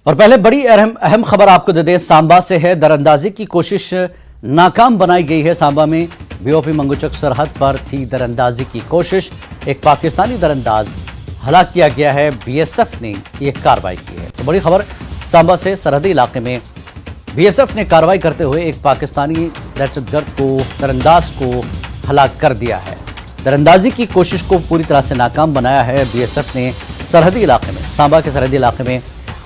और पहले बड़ी अहम खबर आपको दे दें, सांबा से है। दरअंदाजी की कोशिश नाकाम बनाई गई है। सांबा में बीओपी मंगूचक सरहद पर थी दरअंदाजी की कोशिश। एक पाकिस्तानी दरअंदाज हलाक किया गया है। बीएसएफ ने यह कार्रवाई की है। तो बड़ी खबर सांबा से, सरहदी इलाके में बीएसएफ ने कार्रवाई करते हुए एक पाकिस्तानी दहशतगर्द को, दरअंदाज को हलाक कर दिया है। दरअंदाजी की कोशिश को पूरी तरह से नाकाम बनाया है बीएसएफ ने। सरहदी इलाके में, सांबा के सरहदी इलाके में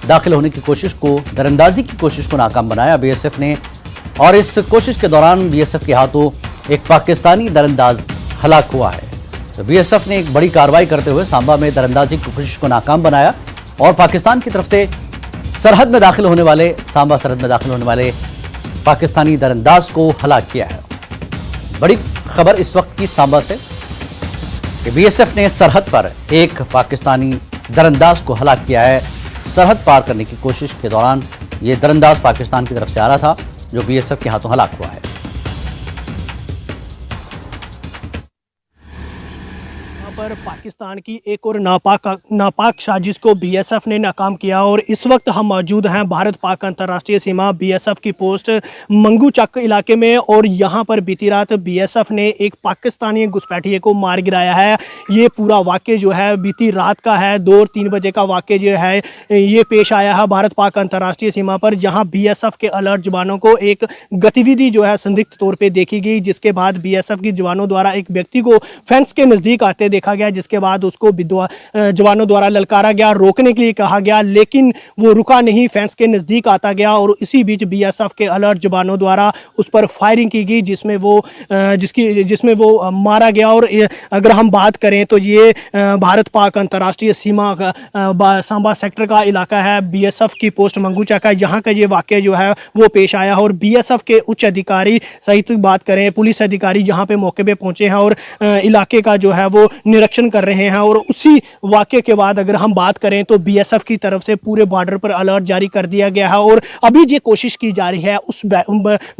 दाखिल होने की कोशिश को, दरअंदाजी की कोशिश को नाकाम बनाया बीएसएफ ने। और इस कोशिश के दौरान बीएसएफ के हाथों एक पाकिस्तानी दरअंदाज हलाक हुआ है। तो बीएसएफ ने एक बड़ी कार्रवाई करते हुए सांबा में दरअंदाजी की कोशिश को नाकाम बनाया और पाकिस्तान की तरफ से सरहद में दाखिल होने वाले, सांबा सरहद में दाखिल होने वाले पाकिस्तानी दरअंदाज को हलाक किया है। बड़ी खबर इस वक्त की सांबा से कि बीएसएफ ने सरहद पर एक पाकिस्तानी दरअंदाज को हलाक किया है। सरहद पार करने की कोशिश के दौरान यह दरअंदाज पाकिस्तान की तरफ से आ रहा था, जो बीएसएफ के हाथों हलाक हुआ है। पर पाकिस्तान की एक और नापाक साजिश को बीएसएफ ने नाकाम किया। और इस वक्त हम मौजूद हैं भारत पाक अंतर्राष्ट्रीय सीमा बीएसएफ की पोस्ट मंगूचक इलाके में। और यहां पर बीती रात बीएसएफ ने एक पाकिस्तानी घुसपैठिए को मार गिराया है। ये पूरा वाक़या जो है बीती रात का है। 2 और 3 बजे का वाक़या जो है ये पेश आया है भारत पाक अंतर्राष्ट्रीय सीमा पर, जहाँ बीएसएफ के अलर्ट जवानों को एक गतिविधि जो है संदिग्ध तौर पर देखी गई, जिसके बाद बीएसएफ के जवानों द्वारा एक व्यक्ति को फेंस के नज़दीक आते देखा गया, जिसके बाद उसको जवानों द्वारा ललकारा गया, रोकने के लिए कहा गया, लेकिन वो रुका नहीं, फेंस के नज़दीक आता गया। और इसी बीच बीएसएफ के अलर्ट जवानों द्वारा उस पर फायरिंग की गई, जिसमें वो मारा गया। और अगर हम बात करें तो ये भारत पाक अंतर्राष्ट्रीय सीमा का सांबा सेक्टर का इलाका है, बीएसएफ की पोस्ट मंगूचक का, यहाँ का ये वाक़या जो है वो पेश आया है। और बीएसएफ के उच्च अधिकारी सहित बात करें, पुलिस अधिकारी यहाँ पे मौके पे पहुंचे हैं और इलाके का जो है वो निरीक्षण कर रहे हैं। और उसी वाक़ये के बाद अगर हम बात करें तो बीएसएफ की तरफ से पूरे बॉर्डर पर अलर्ट जारी कर दिया गया है। और अभी ये कोशिश की जा रही है उस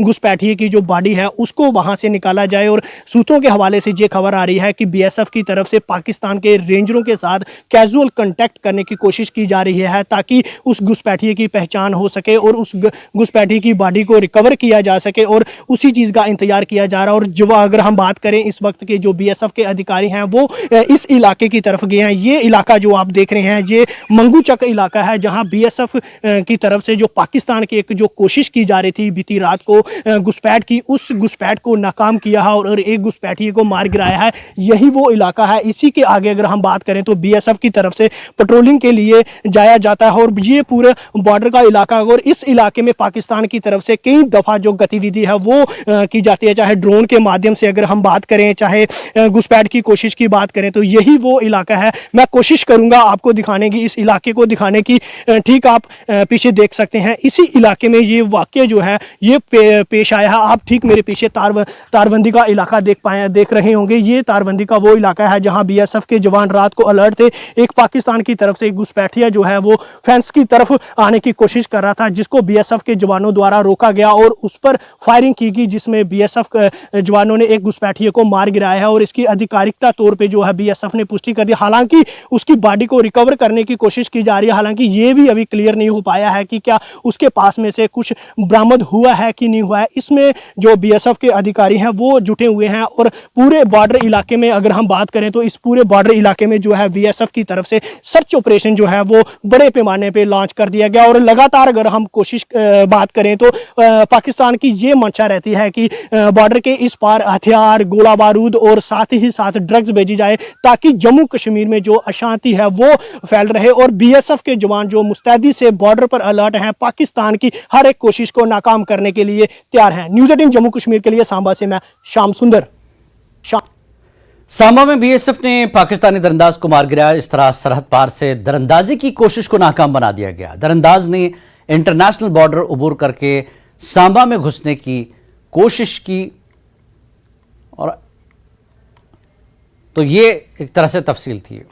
घुसपैठिए की जो बॉडी है उसको वहां से निकाला जाए। और सूत्रों के हवाले से ये खबर आ रही है कि बीएसएफ की तरफ से पाकिस्तान के रेंजरों के साथ कैजुअल कांटेक्ट करने की कोशिश की जा रही है, ताकि उस घुसपैठिए की पहचान हो सके और उस घुसपैठिए की बॉडी को रिकवर किया जा सके। और उसी चीज़ का इंतजार किया जा रहा है। और जो अगर हम बात करें इस वक्त के जो बीएसएफ के अधिकारी हैं वो इस इलाके की तरफ गए हैं। ये इलाका जो आप देख रहे हैं ये मंगूचक इलाका है, जहां बीएसएफ की तरफ से जो पाकिस्तान की एक जो कोशिश की जा रही थी बीती रात को घुसपैठ की, उस घुसपैठ को नाकाम किया है और एक घुसपैठिए को मार गिराया है। यही वो इलाका है। इसी के आगे अगर हम बात करें तो बीएसएफ की तरफ से पेट्रोलिंग के लिए जाया जाता है और ये पूरे बॉर्डर का इलाका। और इस इलाके में पाकिस्तान की तरफ से कई दफ़ा जो गतिविधि है वो की जाती है, चाहे ड्रोन के माध्यम से अगर हम बात करें, चाहे घुसपैठ की कोशिश की बात करें, तो यही वो इलाका है। मैं कोशिश करूंगा आपको दिखाने की, इस इलाके को दिखाने की। ठीक आप पीछे देख सकते हैं, इसी इलाके में ये वाक़या जो है ये पेश आया है। आप ठीक मेरे पीछे तारबंदी का इलाका देख रहे होंगे। ये तारबंदी का वो इलाका है जहां बीएसएफ के जवान रात को अलर्ट थे। एक पाकिस्तान की तरफ से एक घुसपैठिया जो है वो फेंस की तरफ आने की कोशिश कर रहा था, जिसको बीएसएफ के जवानों द्वारा रोका गया और उस पर फायरिंग की गई, जिसमें बीएसएफ जवानों ने एक घुसपैठिए को मार गिराया है। और इसकी आधिकारिकता तौर पर जो है बीएसएफ ने पुष्टि कर दी। हालांकि उसकी बॉडी को रिकवर करने की कोशिश की जा रही है। हालांकि ये भी अभी क्लियर नहीं हो पाया है कि क्या उसके पास में से कुछ बरामद हुआ है कि नहीं हुआ है। इसमें जो बीएसएफ के अधिकारी हैं वो जुटे हुए हैं। और पूरे बॉर्डर इलाके में अगर हम बात करें तो इस पूरे बॉर्डर इलाके में जो है बीएसएफ की तरफ से सर्च ऑपरेशन जो है वो बड़े पैमाने पर लॉन्च कर दिया गया। और लगातार अगर हम कोशिश बात करें तो पाकिस्तान की ये मंशा रहती है कि बॉर्डर के इस पार हथियार, गोला बारूद और साथ ही साथ ड्रग्स भेजी जाए, ताकि जम्मू कश्मीर में जो अशांति है वो फैल रहे। और बीएसएफ के जवान जो मुस्तैदी से बॉर्डर पर अलर्ट हैं, पाकिस्तान की हर एक कोशिश को नाकाम करने के लिए तैयार हैं। न्यूज़ 18 जम्मू कश्मीर के लिए सांबा से मैं श्याम सुंदर। सांबा में बीएसएफ ने पाकिस्तानी दरअंदाज को मार गिराया। इस तरह सरहद पार से दरअंदाजी की कोशिश को नाकाम बना दिया गया। दरअंदाज ने इंटरनेशनल बॉर्डर अबूर करके सांबा में घुसने की कोशिश की। और तो ये एक तरह से तफसील थी।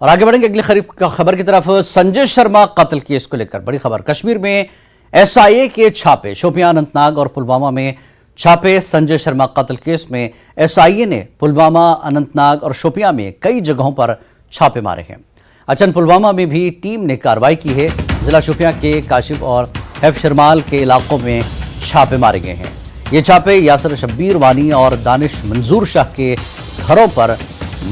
और आगे बढ़ेंगे अगली खबर की तरफ। संजय शर्मा कत्ल केस को लेकर बड़ी खबर। कश्मीर में एसआईए के छापे, शोपियान, अनंतनाग और पुलवामा में छापे। संजय शर्मा कत्ल केस में एसआईए ने पुलवामा, अनंतनाग और शोपियां में कई जगहों पर छापे मारे हैं। अचन पुलवामा में भी टीम ने कार्रवाई की है। जिला शोपियां के काशिफ और हैफ शर्माल के इलाकों में छापे मारे गए हैं। ये छापे यासर शब्बीर वानी और दानिश मंजूर शाह के घरों पर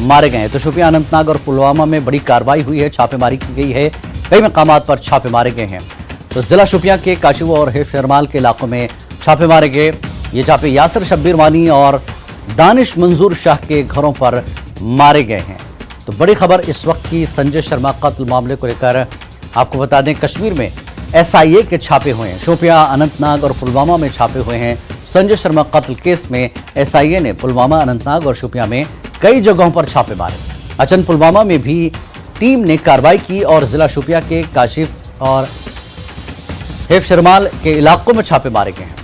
मारे गए हैं। तो शोपियां, अनंतनाग और पुलवामा में बड़ी कार्रवाई हुई है, छापेमारी की गई है, कई मकामात पर छापे मारे गए हैं। तो जिला शोपियां के काशिफ और हैफ शर्माल के इलाकों में छापे मारे गए। ये छापे यासर शब्बीर वानी और दानिश मंजूर शाह के घरों पर मारे गए हैं। तो बड़ी खबर इस वक्त की संजय शर्मा कत्ल मामले को लेकर आपको बता दें, कश्मीर में SIA के छापे हुए हैं। शोपियां, अनंतनाग और पुलवामा में छापे हुए हैं। संजय शर्मा कत्ल केस में SIA ने पुलवामा, अनंतनाग और शोपियां में कई जगहों पर छापे मारे। अचन पुलवामा में भी टीम ने कार्रवाई की और जिला शोपियां के काशिफ और हैफ शर्माल के इलाकों में छापे मारे गए हैं।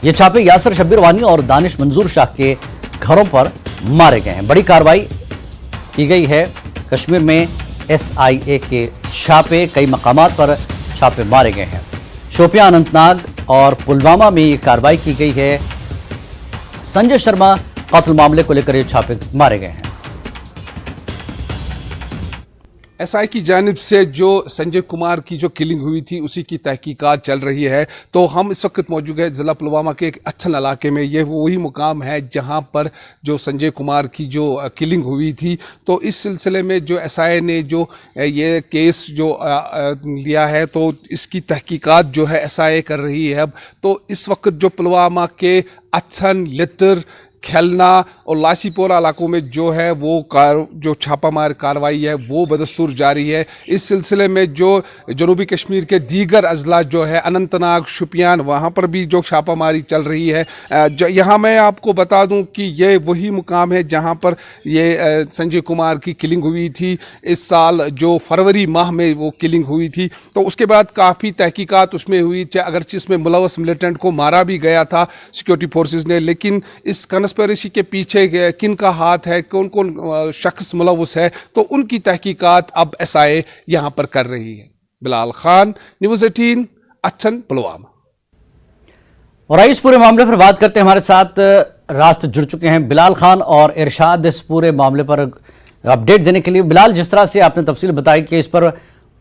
ये छापे यासर शब्बीर वानी और दानिश मंजूर शाह के घरों पर मारे गए हैं। बड़ी कार्रवाई की गई है। कश्मीर में SIA के छापे, कई मकामात पर छापे मारे गए हैं। शोपियां, अनंतनाग और पुलवामा में ये कार्रवाई की गई है। संजय शर्मा कत्ल मामले को लेकर ये छापे मारे गए हैं। SI की जानिब से जो संजय कुमार की जो किलिंग हुई थी उसी की तहकीकात चल रही है। तो हम इस वक्त मौजूद है जिला पुलवामा के एक अच्छन इलाके में। ये वही मुकाम है जहां पर जो संजय कुमार की जो किलिंग हुई थी। तो इस सिलसिले में जो SI ने जो ये केस जो लिया है, तो इसकी तहकीकात जो है SI कर रही है अब। तो इस वक्त जो पुलवामा के अच्छन, लितर, खेलना और लासीपोरा इलाकों में जो है वो जो छापामार कार्रवाई है वो बदस्तूर जारी है। इस सिलसिले में जो जनूबी कश्मीर के दीगर अजला जो है अनंतनाग, शोपियान, वहाँ पर भी जो छापामारी चल रही है। यहाँ मैं आपको बता दूं कि ये वही मुकाम है जहाँ पर ये संजय कुमार की किलिंग हुई थी। इस साल जो फरवरी माह में वो किलिंग हुई थी। तो उसके बाद काफ़ी तहकीकात उसमें हुई, अगरचे इसमें मुलव्वस मिलिटेंट को मारा भी गया था सिक्योरिटी फोर्सेस ने, लेकिन इस कंस्पिरेसी के पीछे किन का हाथ है, कौन कौन शख्स मुलव्वस है, तो उनकी तहकीकात अब SI यहां पर कर रही है। बिलाल खान, न्यूज़ 18, अच्छन, पुलवामा। और इस पूरे मामले पर बात करते हैं, हमारे साथ रास्त जुड़ चुके हैं बिलाल खान और इरशाद इस पूरे मामले पर अपडेट देने के लिए। बिलाल, जिस तरह से आपने तफसील बताई कि इस पर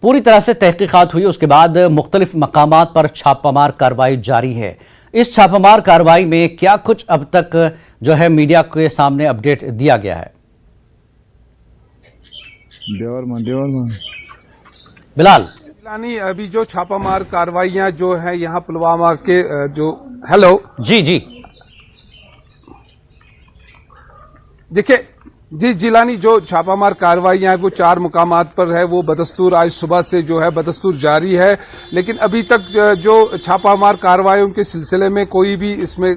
पूरी तरह से तहकीकात हुई, उसके बाद मुख्तलिफ मकामात पर छापामार कार्रवाई जारी है। इस छापामार कार्रवाई में क्या कुछ अब तक जो है मीडिया के सामने अपडेट दिया गया है? बिलाल, अभी जो छापामार कार्रवाइयां जो है यहाँ पुलवामा के जो हेलो जी देखिए जी जिलानी, जो छापामार कार्रवाइयां हैं वो 4 मुकामात पर है, वो बदस्तूर आज सुबह से जो है बदस्तूर जारी है। लेकिन अभी तक जो छापामार कार्रवाइयों के सिलसिले में कोई भी इसमें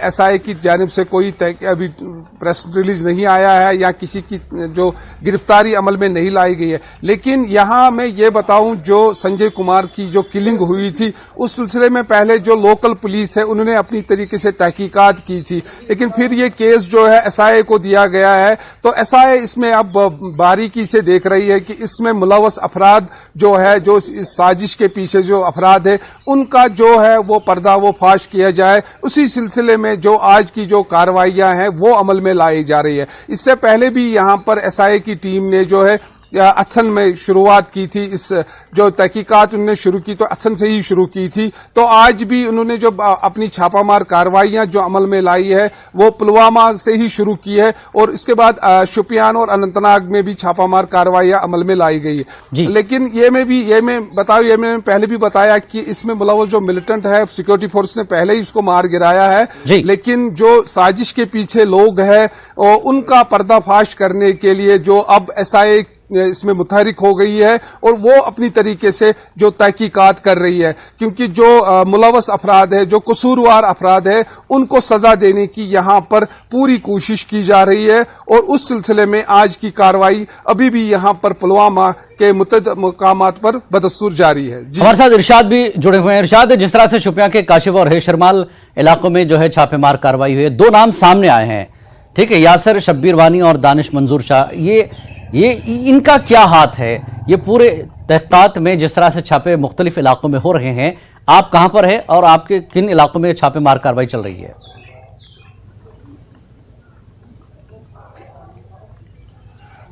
SI की जानिब से कोई अभी प्रेस रिलीज नहीं आया है या किसी की जो गिरफ्तारी अमल में नहीं लाई गई है। लेकिन यहाँ मैं ये बताऊं, जो संजय कुमार की जो किलिंग हुई थी उस सिलसिले में पहले जो लोकल पुलिस है उन्होंने अपनी तरीके से तहकीकात की थी, लेकिन फिर ये केस जो है SI को दिया गया है। तो SI इसमें अब बारीकी से देख रही है कि इसमें मुलव्वस अफराद जो है, जो इस साजिश के पीछे जो अफराद है, उनका जो है वो पर्दा वो फाश किया जाए। उसी सिलसिले में जो आज की जो कार्रवाइयां हैं वो अमल में लाई जा रही है। इससे पहले भी यहां पर SI की टीम ने जो है अच्छन में शुरुआत की थी। इस जो तहकीकात उन्होंने शुरू की तो अच्छन से ही शुरू की थी। तो आज भी उन्होंने जो अपनी छापामार कार्रवाइयां जो अमल में लाई है वो पुलवामा से ही शुरू की है और इसके बाद शोपियान और अनंतनाग में भी छापामार कार्रवाइयां अमल में लाई गई है। लेकिन ये मैंने पहले भी बताया कि इसमें मुलव्वस जो मिलिटेंट है, सिक्योरिटी फोर्स ने पहले ही उसको मार गिराया है, लेकिन जो साजिश के पीछे लोग हैं उनका पर्दाफाश करने के लिए जो अब SI इसमें मुतहरिक हो गई है और वो अपनी तरीके से जो तहकीकात कर रही है, क्योंकि जो मुलव्वस अफराद है, जो कसूरवार अफराद है, उनको सजा देने की यहाँ पर पूरी कोशिश की जा रही है। और उस सिलसिले में आज की कार्रवाई अभी भी यहाँ पर पुलवामा के मुतअद्दिद मुकामात पर बदस्तूर जारी है। हमारे साथ इरशाद भी जुड़े हुए हैं। इरशाद, जिस तरह से शोपियां के काशिफ और हैफ शर्माल इलाकों में जो है छापेमार कार्रवाई हुई है, 2 नाम सामने आए हैं, ठीक है, यासर शब्बीर वानी और दानिश मंजूर शाह। ये इनका क्या हाथ है ये पूरे तहकीकात में? जिस तरह से छापे मुख्तलिफ इलाकों में हो रहे हैं, आप कहां पर है और आपके किन इलाकों में छापेमार कार्रवाई चल रही है?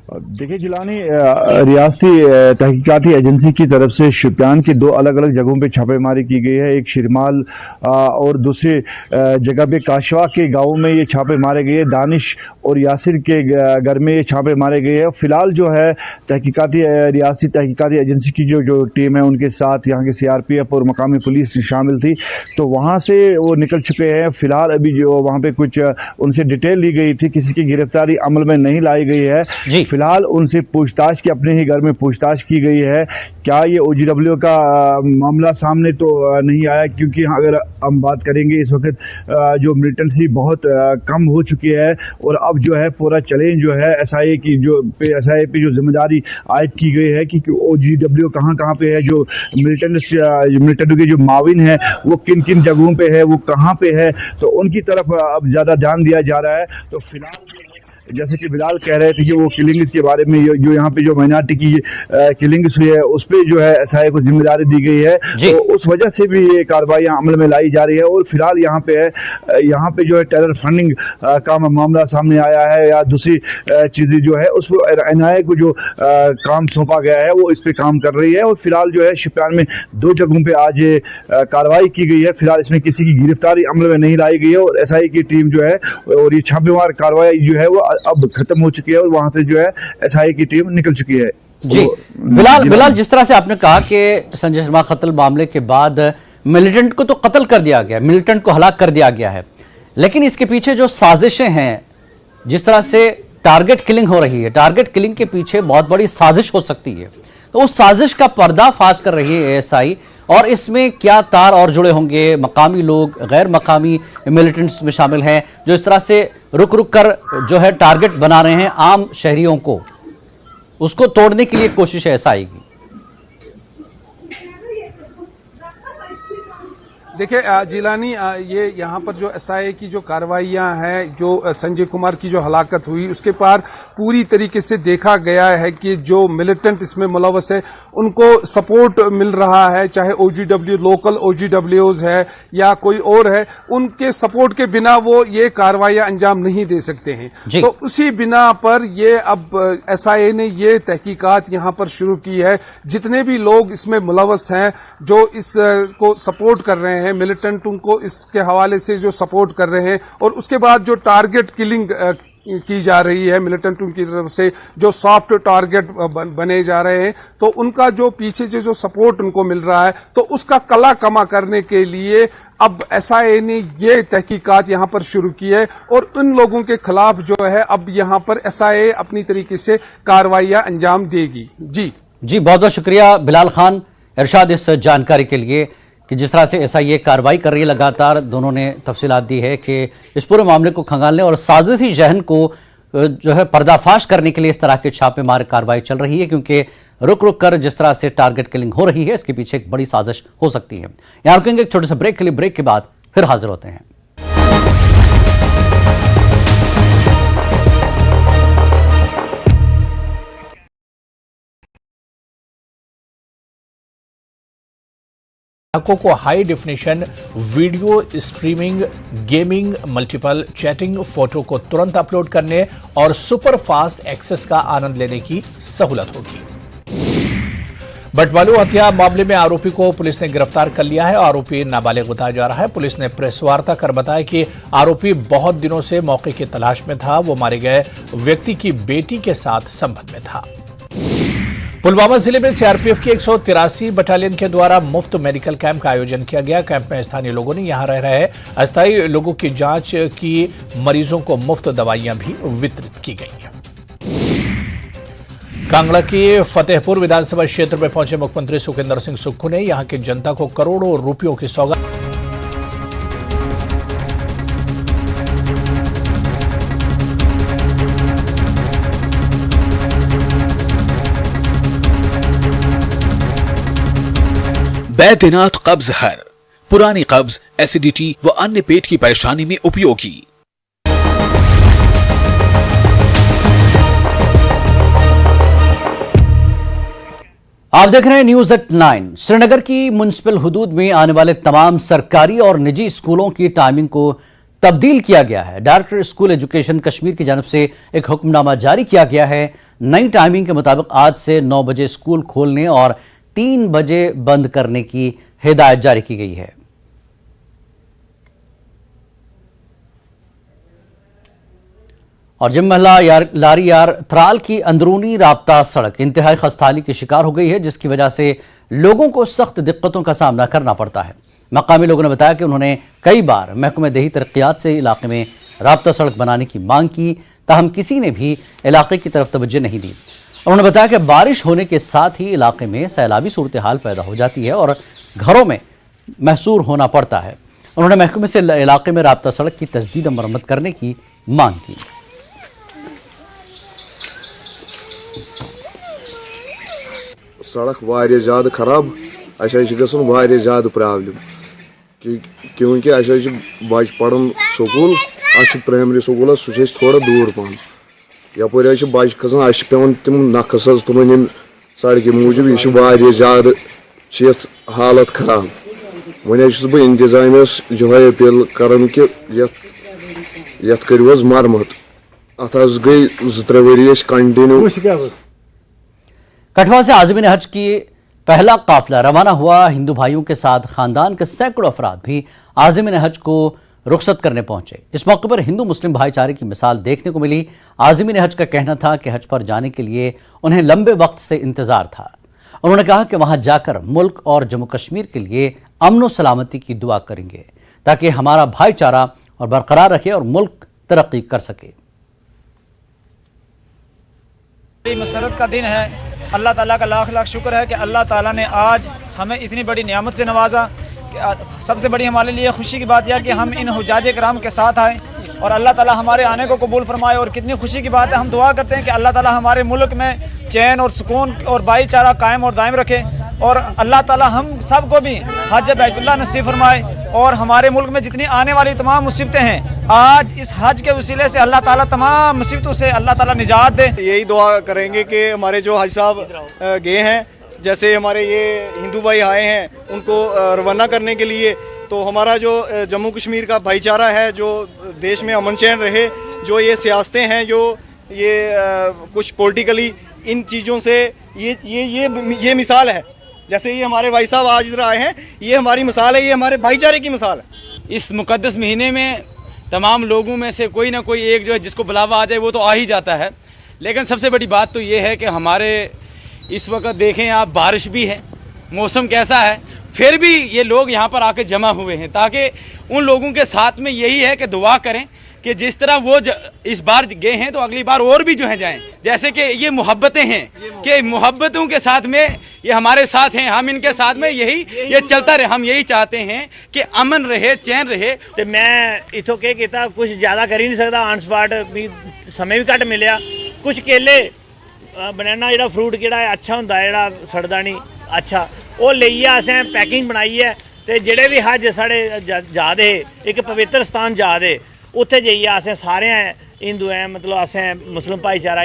देखिए जिलानी रियासती तहकीकाती एजेंसी की तरफ से शुपियान की दो अलग अलग जगहों पे छापेमारी की गई है। एक शिरमाल और दूसरी जगह पे काशवा के गांव में ये छापे मारे गए। दानिश और यासिर के घर में ये छापे मारे गए हैं। फिलहाल जो है तहकीकाती रियासती तहकीकाती एजेंसी की जो टीम है उनके साथ यहाँ के CRPF और मकामी पुलिस शामिल थी, तो वहाँ से वो निकल चुके हैं। फिलहाल अभी जो वहाँ पे कुछ उनसे डिटेल ली गई थी, किसी की गिरफ्तारी अमल में नहीं लाई गई है। फिलहाल उनसे पूछताछ की, अपने ही घर में पूछताछ की गई है। क्या ये OGW का मामला सामने तो नहीं आया, क्योंकि अगर हम बात करेंगे इस वक्त जो मिलिटेंसी बहुत कम हो चुकी है और अब जो है पूरा चैलेंज जो है SIA की SIA पे जो जिम्मेदारी आयद की गई है कि OGW कहाँ पे है, जो मिलिटेंट के जो माविन है वो किन किन जगहों पे है, वो कहाँ पे है, तो उनकी तरफ अब ज़्यादा ध्यान दिया जा रहा है। तो फिलहाल जैसे कि बिलाल कह रहे थे कि वो किलिंग्स के बारे में, जो यहाँ पे जो माइनॉरिटी की किलिंग्स हुई है उस पर जो है SIA को जिम्मेदारी दी गई है, तो उस वजह से भी ये कार्रवाइयाँ अमल में लाई जा रही है। और फिलहाल यहाँ पे जो है टेरर फंडिंग का मामला सामने आया है या दूसरी चीज़ें जो है उस पर NIA को जो काम सौंपा गया है वो इस पर काम कर रही है। और फिलहाल जो है शुपियान में दो जगहों पर आज कार्रवाई की गई है। फिलहाल इसमें किसी की गिरफ्तारी अमल में नहीं लाई गई है और SIA की टीम जो है और ये छापेमार कार्रवाई जो है वो अब खत्म हो चुकी है और वहां से जो है SIA की टीम निकल चुकी है। जी बिलाल, जिस तरह से आपने कहा कि संजय शर्मा कत्ल मामले के बाद मिलिटेंट को तो कत्ल कर दिया गया, मिलिटेंट को हलाक कर दिया गया है, लेकिन इसके पीछे जो साजिशें हैं, जिस तरह से टारगेट किलिंग हो रही है, टारगेट किलिंग के पीछे बहुत बड़ी साजिश हो सकती है, तो उस साजिश का पर्दाफाश कर रही है ASI। और इसमें क्या तार और जुड़े होंगे, मकामी लोग, गैर मकामी मिलिटेंट्स में शामिल हैं, जो इस तरह से रुक रुक कर जो है टारगेट बना रहे हैं आम शहरियों को, उसको तोड़ने के लिए कोशिश है SI की। देखिए जिलानी, ये यहाँ पर जो SIA की जो कार्रवाइयाँ हैं, जो संजय कुमार की जो हलाकत हुई उसके पार पूरी तरीके से देखा गया है कि जो मिलिटेंट इसमें मुलव्वस है उनको सपोर्ट मिल रहा है, चाहे OGW लोकल OGWs है या कोई और है, उनके सपोर्ट के बिना वो ये कार्रवाइयाँ अंजाम नहीं दे सकते हैं। तो उसी बिना पर ये अब SIA ने ये तहकीकात यहाँ पर शुरू की है। जितने भी लोग इसमें मुलव्वस हैं, जो इस को सपोर्ट कर रहे हैं, मिलिटेंट उनको इसके हवाले से जो सपोर्ट कर रहे हैं, और उसके बाद जो टारगेट किलिंग की जा रही है मिलिटेंट की तरफ से, जो सॉफ्ट टारगेट बने जा रहे हैं, तो उनका जो पीछे जो सपोर्ट उनको मिल रहा है, तो उसका कला कमा करने के लिए अब SIA ने ये तहकीकात यहाँ पर शुरू की है और उन लोगों के खिलाफ जो है अब यहाँ पर SIA अपनी तरीके से कार्रवाइयाँ अंजाम देगी। जी बहुत बहुत शुक्रिया बिलाल खान इरशाद इस जानकारी के लिए कि जिस तरह से SIA कार्रवाई कर रही है। लगातार दोनों ने तफसीलात दी है कि इस पूरे मामले को खंगालने और साजिशी जहन को जो है पर्दाफाश करने के लिए इस तरह के छापेमार कार्रवाई चल रही है, क्योंकि रुक रुक कर जिस तरह से टारगेट किलिंग हो रही है इसके पीछे एक बड़ी साजिश हो सकती है। यहाँ रुकेंगे एक छोटे से ब्रेक के लिए, ब्रेक के बाद फिर हाजिर होते हैं। ग्राहकों को high definition video streaming, gaming, multiple chatting, photo को तुरंत अपलोड करने और सुपर फास्ट एक्सेस का आनंद लेने की सहूलत होगी। बटवालू हत्या मामले में आरोपी को पुलिस ने गिरफ्तार कर लिया है। आरोपी नाबालिग बताया जा रहा है। पुलिस ने प्रेस वार्ता कर बताया कि आरोपी बहुत दिनों से मौके की तलाश में था। वो मारे गए व्यक्ति की बेटी के साथ संबंध में था। पुलवामा जिले में CRPF की 183 बटालियन के द्वारा मुफ्त मेडिकल कैंप का आयोजन किया गया। कैंप में स्थानीय लोगों ने यहां रह रहे अस्थायी लोगों की जांच की, मरीजों को मुफ्त दवाइयां भी वितरित की गई हैं। कांगड़ा के फतेहपुर विधानसभा क्षेत्र में पहुंचे मुख्यमंत्री सुखविंदर सिंह सुक्खू ने यहां की जनता को करोड़ों रुपयों की सौगात बैद्यनाथ कब्ज हर, पुरानी कब्ज, एसिडिटी व अन्य पेट की परेशानी में उपयोगी। आप देख रहे हैं न्यूज एट 9। श्रीनगर की म्युनिसिपल हुदूद में आने वाले तमाम सरकारी और निजी स्कूलों की टाइमिंग को तब्दील किया गया है। डायरेक्टर स्कूल एजुकेशन कश्मीर की जानब से एक हुक्मनामा जारी किया गया है। नई टाइमिंग के मुताबिक आज से 9 बजे स्कूल खोलने और 3 बजे बंद करने की हिदायत जारी की गई है। और जिम महला लारी यार थराल की अंदरूनी राब्ता सड़क इंतहाई खस्ताहाली की शिकार हो गई है, जिसकी वजह से लोगों को सख्त दिक्कतों का सामना करना पड़ता है। मकामी लोगों ने बताया कि उन्होंने कई बार महकमे दही तरक्यात से इलाके में राब्ता सड़क बनाने की मांग की, ताहम किसी ने भी इलाके की तरफ तवज्जो नहीं दी। उन्होंने बताया कि बारिश होने के साथ ही इलाके में सैलाबी सूरत हाल पैदा हो जाती है और घरों में महसूर होना पड़ता है। उन्होंने महकमे से इलाके में राब्ता सड़क की तजदीद मरम्मत करने की मांग की। सड़क वारिया ज़्यादा खराब, गसन वारिया ज़्यादा प्रॉब्लम क्योंकि बच पढ़न स्कूल प्राइमरी स्कूल सह थोड़ा दूर पहन यपर बच खसान पेवन तम नखस तुलन सड़क मूजूब यह ज़्यादा हालत खराब। वन बह इंतजामियस यह अपील कर कि यथ करो मरम्मत अत गई 2-3 वरी कंटिन्यू। कठुआ से आज़मीन हज की पहला काफिला रवाना हुआ। हिंदू भाइयों के साथ खानदान के सैकड़ों अफराद भी आज़मीन हज को रुखसत करने पहुंचे। इस मौके पर हिंदू मुस्लिम भाईचारे की मिसाल देखने को मिली। आज़मीन हज का कहना था कि हज पर जाने के लिए उन्हें लंबे वक्त से इंतजार था। उन्होंने कहा कि वहां जाकर मुल्क और जम्मू कश्मीर के लिए अमन व सलामती की दुआ करेंगे ताकि हमारा भाईचारा और बरकरार रखे और मुल्क तरक्की कर सके। मसरत का दिन है। अल्लाह ताला का लाख लाख शुक्र है कि अल्लाह ताला ने आज हमें इतनी बड़ी नियामत से नवाजा। सबसे बड़ी हमारे लिए खुशी की बात यह कि हम इन हुज्जाज कराम के साथ आए और अल्लाह ताला हमारे आने को कबूल फरमाए। और कितनी खुशी की बात है, हम दुआ करते हैं कि अल्लाह ताला हमारे मुल्क में चैन और सुकून और भाईचारा कायम और दायम रखे और अल्लाह ताला हम सब को भी हज बैतुल्लाह नसीब फरमाए और हमारे मुल्क में जितनी आने वाली तमाम मुसीबतें हैं आज इस हज के वसीले से अल्लाह ताला तमाम मुसीबतों से अल्लाह ताला निजात दे। यही दुआ करेंगे कि हमारे जो हज साहब गए हैं, जैसे हमारे ये हिंदू भाई आए हैं उनको रवाना करने के लिए, तो हमारा जो जम्मू कश्मीर का भाईचारा है, जो देश में अमन चैन रहे, जो ये सियासतें हैं, जो ये कुछ पॉलिटिकली इन चीज़ों से ये मिसाल है। जैसे ये हमारे भाई साहब आज इधर आए हैं, ये हमारी मिसाल है, ये हमारे भाईचारे की मिसाल है। इस मुकद्दस महीने में तमाम लोगों में से कोई ना कोई एक जो है जिसको बुलावा आ जाए वो तो आ ही जाता है, लेकिन सबसे बड़ी बात तो ये है कि हमारे इस वक्त देखें आप बारिश भी है, मौसम कैसा है, फिर भी ये लोग यहाँ पर आके जमा हुए हैं ताकि उन लोगों के साथ में यही है कि दुआ करें कि जिस तरह वो इस बार गए हैं तो अगली बार और भी जो है जाएं। जैसे कि ये मोहब्बतें हैं कि मोहब्बतों के साथ में ये हमारे साथ हैं, हम इनके साथ में यही ये चलता रहे। हम यही चाहते हैं कि अमन रहे, चैन रहे। तो मैं इथों के किया कुछ ज़्यादा कर ही नहीं सकता, ऑन स्पॉट भी समय भी घट मिले। कुछ केले बनैना जो फ्रूट कि अच्छा होंगे जो सड़दा नहीं अच्छा, वो लेइए असें पैकिंग बनाई है। तो जेडे भी हज साढ़े जा दे एक पवित्र स्थान जा दे उत्थे जाइए असें सारे हिंदू हैं, मतलब असें मुस्लिम भाईचारा।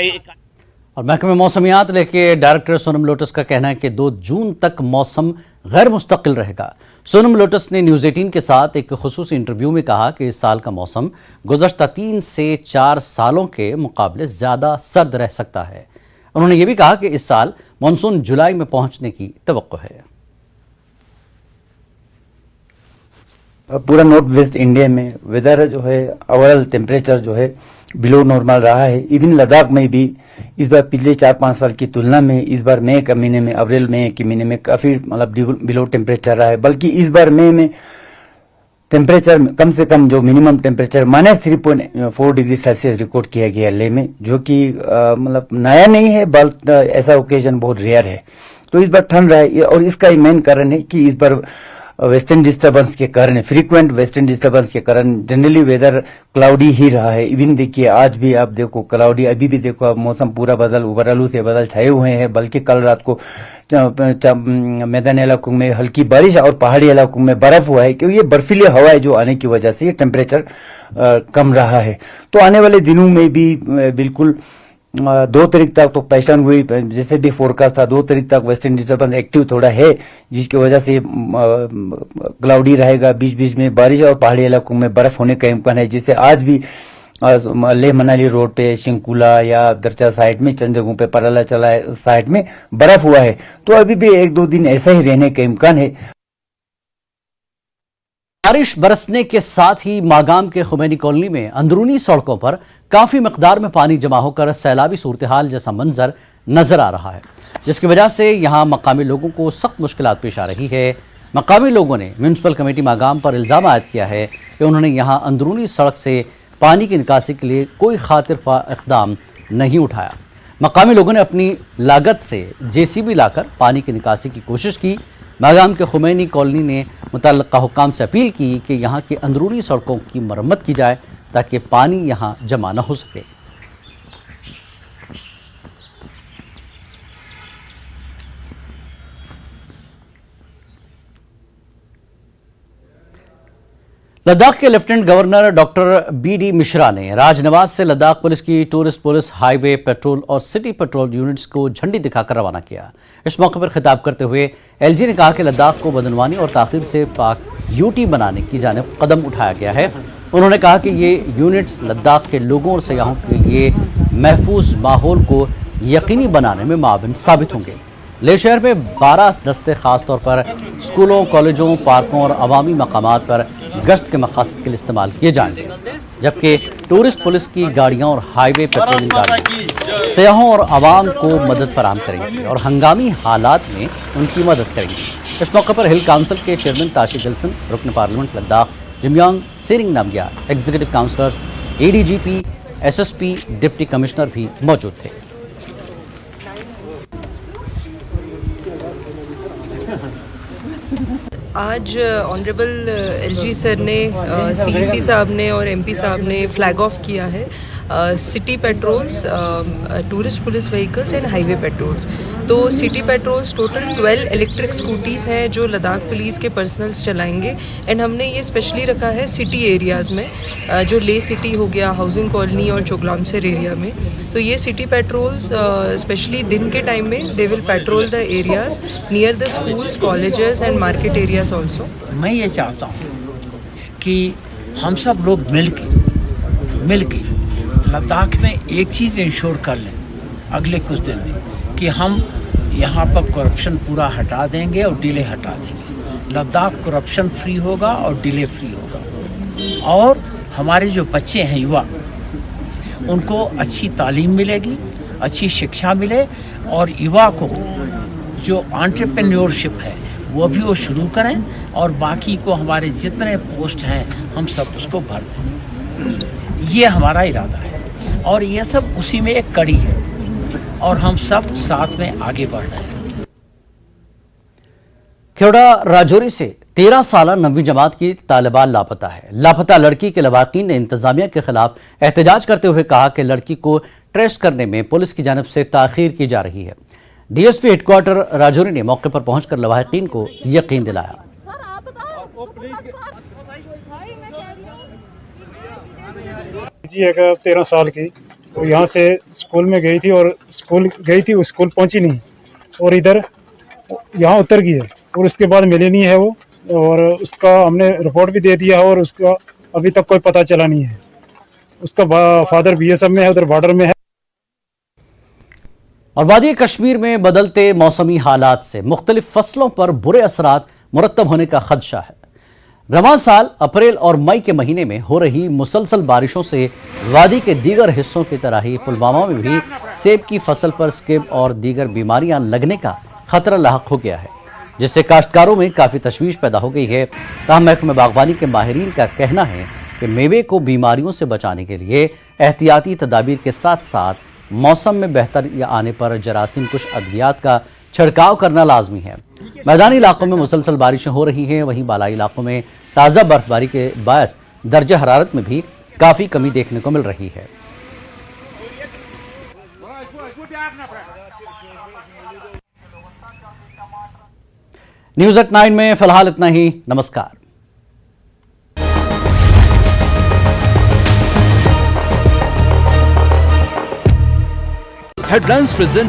और महकमे मौसमियात लेके डायरेक्टर सोनम लोटस का कहना है कि 2 जून तक मौसम गैर मुस्तकिल रहेगा। सोनम लोटस ने न्यूज़ 18 के साथ एक खुसूसी इंटरव्यू में कहा कि इस साल का मौसम गुज़श्ता 3 से 4 सालों के मुकाबले ज़्यादा सर्द रह सकता है। उन्होंने ये भी कहा कि इस साल मानसून जुलाई में पहुंचने की तवक्को है। पूरा नॉर्थ वेस्ट इंडिया में वेदर जो है ओवरऑल टेम्परेचर जो है बिलो नॉर्मल रहा है। इवन लद्दाख में भी इस बार पिछले 4-5 साल की तुलना में इस बार मई के महीने में, अप्रैल मई के महीने में काफी मतलब बिलो टेम्परेचर रहा है। बल्कि इस बार मई में टेम्परेचर कम से कम जो minimum temperature -3.4 degree Celsius record किया गया लेह में, जो कि मतलब नया नहीं है, बल्कि ऐसा ओकेजन बहुत रेयर है। तो इस बार ठंड रहा है और इसका मेन कारण है कि इस बार वेस्टर्न डिस्टर्बेंस के कारण, फ्रीक्वेंट वेस्टर्न डिस्टर्बेंस के कारण जनरली वेदर क्लाउडी ही रहा है। इवन देखिए आज भी आप देखो क्लाउडी, अभी भी देखो आप मौसम पूरा उबरालू से बादल छाए हुए हैं। बल्कि कल रात को मैदानी इलाकों में हल्की बारिश और पहाड़ी इलाकों में बर्फ हुआ है, क्योंकि ये बर्फीली हवाएं जो आने की वजह से ये टेम्परेचर कम रहा है। तो आने वाले दिनों में भी बिल्कुल 2 तारीख तक तो पहचान हुई, जैसे भी फोरकास्ट था 2 तारीख तक वेस्टर्न डिस्टर्बेंस एक्टिव थोड़ा है, जिसकी वजह से क्लाउडी रहेगा, बीच बीच में बारिश और पहाड़ी इलाकों में बर्फ होने का इम्कान है। जिससे आज भी लेह मनाली रोड पे, शिंकुला या दरचा साइड में, चंद जगहों पे, पराला चला साइड में बर्फ हुआ है। तो अभी भी 1-2 दिन ऐसा ही रहने का इम्कान है। बारिश बरसने के साथ ही मागाम के खुमैनी कॉलोनी में अंदरूनी सड़कों पर काफी मकदार में पानी जमा होकर सैलाबी सूरत हाल जैसा मंजर नजर आ रहा है, जिसकी वजह से यहां मकामी लोगों को सख्त मुश्किलात पेश आ रही है। मकामी लोगों ने म्यूनसिपल कमेटी मागाम पर इल्जाम आयद किया है कि उन्होंने यहां अंदरूनी सड़क से पानी की निकासी के लिए कोई खातिर ख्वाह इक़दाम नहीं उठाया। मकामी लोगों ने अपनी लागत से JCB लाकर पानी की निकासी की कोशिश की। मागाम के खुमैनी कॉलोनी ने मुतल्लिका हुक्काम से अपील की कि यहाँ की अंदरूनी सड़कों की मरम्मत की जाए ताकि पानी यहाँ जमा न हो सके। लद्दाख के lieutenant governor doctor BD Mishra ने राजनिवास से लद्दाख पुलिस की टूरिस्ट पुलिस, हाईवे पेट्रोल और सिटी पेट्रोल यूनिट्स को झंडी दिखाकर रवाना किया। इस मौके पर खिताब करते हुए LG ने कहा कि लद्दाख को बदनवानी और ताखीर से पाक UT बनाने की जानिब कदम उठाया गया है। उन्होंने कहा कि ये यूनिट्स लद्दाख के लोगों और सयाहों के लिए महफूज माहौल को यकीनी बनाने में माविन साबित होंगे। लेह शहर में 12 दस्ते खास तौर पर स्कूलों, कॉलेजों, पार्कों और अवामी मकामात पर गश्त के मकसद के लिए इस्तेमाल किए जाएंगे, जबकि टूरिस्ट पुलिस की गाड़ियां और हाईवे पेट्रोलिंग गाड़ियां सयाहों और आवाम को मदद फराहम करेंगी और हंगामी हालात में उनकी मदद करेंगी। इस मौके पर हिल काउंसिल के चेयरमैन ताशिक गिल्सन, रुकन parliament Ladakh Jamyang Tsering Namgyal, executive councillors, ADGP, SSP, deputy commissioner भी मौजूद थे। आज ऑनरेबल LG सर ने, CEC साहब ने और MP साहब ने फ्लैग ऑफ किया है city patrols, tourist police vehicles and highway patrols. तो city patrols total 12 electric scooties हैं जो लद्दाख पुलिस के पर्सनल्स चलाएंगे। एंड हमने ये स्पेशली रखा है सिटी एरियाज़ में, जो ले सिटी हो गया, हाउसिंग कॉलोनी और चोगलामसर एरिया में। तो ये सिटी पेट्रोल्स स्पेशली दिन के टाइम में they will petrol the areas near the schools, colleges and market areas also. मैं ये चाहता हूँ कि हम सब लोग मिल के लद्दाख में एक चीज़ इंश्योर कर लें अगले कुछ दिन में कि हम यहाँ पर करप्शन पूरा हटा देंगे और डिले हटा देंगे। लद्दाख करप्शन फ्री होगा और डिले फ्री होगा, और हमारे जो बच्चे हैं, युवा, उनको अच्छी तालीम मिलेगी, अच्छी शिक्षा मिले, और युवा को जो एंटरप्रेन्योरशिप है वो भी वो शुरू करें, और बाकी को हमारे जितने पोस्ट हैं हम सब उसको भर दें। ये हमारा इरादा है और ये सब उसी में एक कड़ी है, और हम सब साथ में आगे बढ़ रहे हैं। खेड़ा राजौरी से 13 साल 9वीं जमात की तालिबा लापता है। लापता लड़की के लवाकिन ने इंतजामिया के खिलाफ एहतजाज करते हुए कहा कि लड़की को ट्रेस करने में पुलिस की जानिब से ताखीर की जा रही है। DSP हेडक्वार्टर राजौरी ने मौके पर पहुंचकर लवाकिन को यकीन दिलाया। जी एक 13 साल की, वो यहाँ से स्कूल में गई थी और स्कूल पहुंची नहीं, और इधर यहाँ उतर गई है, और उसके बाद मिली नहीं है वो, और उसका हमने रिपोर्ट भी दे दिया है, और उसका अभी तक कोई पता चला नहीं है। उसका फादर BSF में है, उधर बॉर्डर में है। और वादी कश्मीर में बदलते मौसमी हालात से मुख्तलिफ फसलों पर बुरे असरात मुरतब होने का खदशा है। रवां साल अप्रैल और मई के महीने में हो रही मुसलसल बारिशों से वादी के दीगर हिस्सों की तरह ही पुलवामा में भी सेब की फसल पर स्किब और दीगर बीमारियां लगने का खतरा लाहक हो गया है, जिससे काश्तकारों में काफ़ी तशवीश पैदा हो गई है। ताहम महकमे बागवानी के माहिरीन का कहना है कि मेवे को बीमारियों से बचाने के लिए एहतियाती तदाबीर के साथ साथ मौसम में बेहतर आने पर जरासीम कुश अद्वियात का छिड़काव करना लाजमी है। मैदानी इलाकों में मुसलसल बारिशें हो रही हैं, वहीं बालाई इलाकों में ताज़ा बर्फबारी के बायस दर्जा हरारत में भी काफ़ी कमी देखने को मिल रही है। न्यूज़ एट 9 में फिलहाल इतना ही। नमस्कार। Headlines present